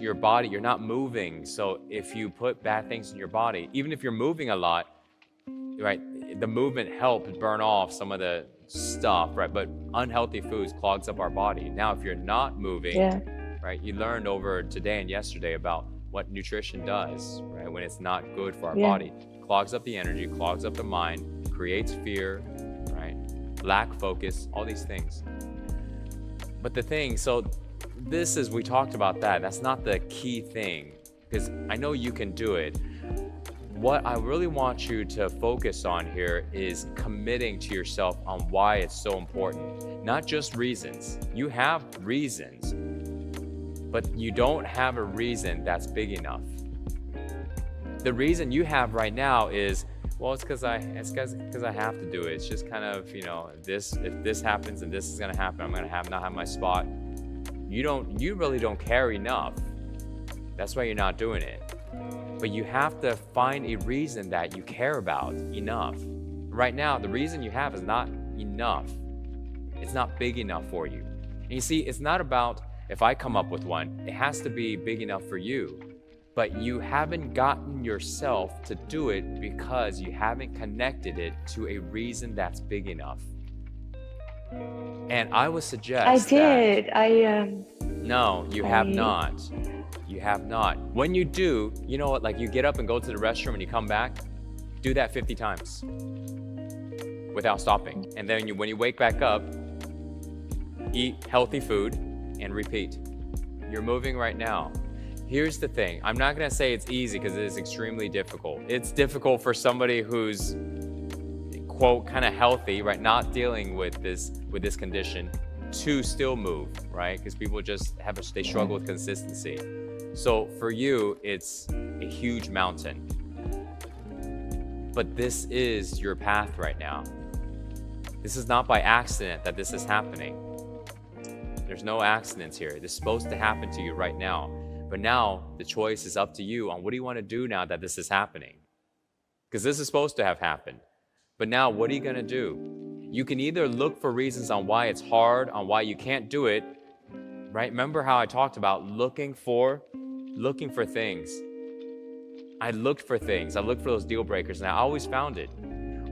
your body, you're not moving. So if you put bad things in your body, even if you're moving a lot, right, the movement helps burn off some of the stuff, right? But unhealthy foods clogs up our body. Now, if you're not moving, Yeah. right, you learned over today and yesterday about what nutrition does, right? When it's not good for our Yeah. body, clogs up the energy, clogs up the mind, creates fear, right? Lack focus, all these things. But the thing, so this is, we talked about that. That's not the key thing, because I know you can do it. What I really want you to focus on here is committing to yourself on why it's so important. Not just reasons. You have reasons, but you don't have a reason that's big enough. The reason you have right now is, well, it's because I have to do it. It's just kind of, if this happens and this is gonna happen, I'm gonna not have my spot. You really don't care enough. That's why you're not doing it. But you have to find a reason that you care about enough. Right now, the reason you have is not enough. It's not big enough for you. And you see, it's not about if I come up with one, it has to be big enough for you. But you haven't gotten yourself to do it because you haven't connected it to a reason that's big enough. And I would suggest I did. No, you have not. You have not. When you do, you know what, like you get up and go to the restroom and you come back, do that 50 times without stopping. And then when you wake back up, eat healthy food and repeat. You're moving right now. Here's the thing. I'm not gonna say it's easy because it is extremely difficult. It's difficult for somebody who's, quote, kind of healthy, right? Not dealing with this condition to still move, right? Because people just they struggle with consistency. So for you, it's a huge mountain. But this is your path right now. This is not by accident that this is happening. There's no accidents here. This is supposed to happen to you right now. But now the choice is up to you on what do you want to do now that this is happening? Because this is supposed to have happened. But now what are you going to do? You can either look for reasons on why it's hard, on why you can't do it, right? Remember how I talked about looking for things. I looked for things. I looked for those deal breakers and I always found it.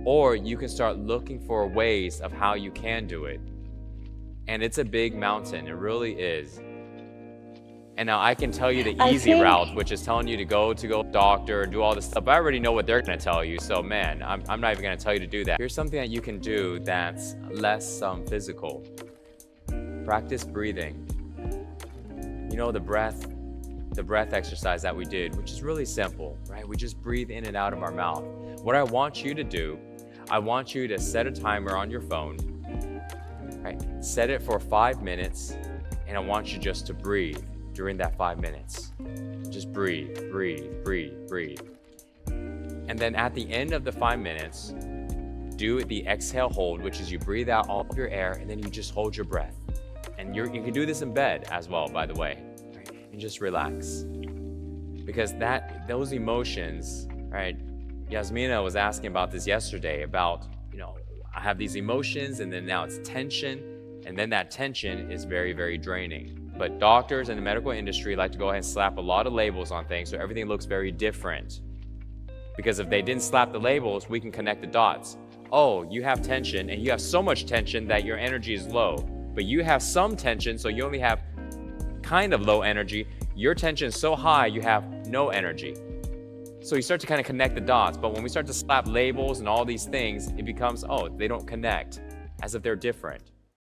Or you can start looking for ways of how you can do it. And it's a big mountain. It really is. And now I can tell you the easy route, which is telling you to go doctor, do all this stuff. I already know what they're gonna tell you. So man, I'm not even gonna tell you to do that. Here's something that you can do that's less physical. Practice breathing. You know, the breath exercise that we did, which is really simple, right? We just breathe in and out of our mouth. What I want you to do, I want you to set a timer on your phone, right? Set it for 5 minutes, and I want you just to breathe during that 5 minutes. Just breathe, breathe, breathe, breathe. And then at the end of the 5 minutes, do the exhale hold, which is you breathe out all of your air and then you just hold your breath. And you can do this in bed as well, by the way. Right? And just relax. Because those emotions, right? Yasmina was asking about this yesterday about, I have these emotions and then now it's tension. And then that tension is very, very draining. But doctors in the medical industry like to go ahead and slap a lot of labels on things so everything looks very different. Because if they didn't slap the labels, we can connect the dots. Oh, you have tension and you have so much tension that your energy is low. But you have some tension, so you only have kind of low energy. Your tension is so high, you have no energy. So you start to kind of connect the dots. But when we start to slap labels and all these things, it becomes, oh, they don't connect, as if they're different.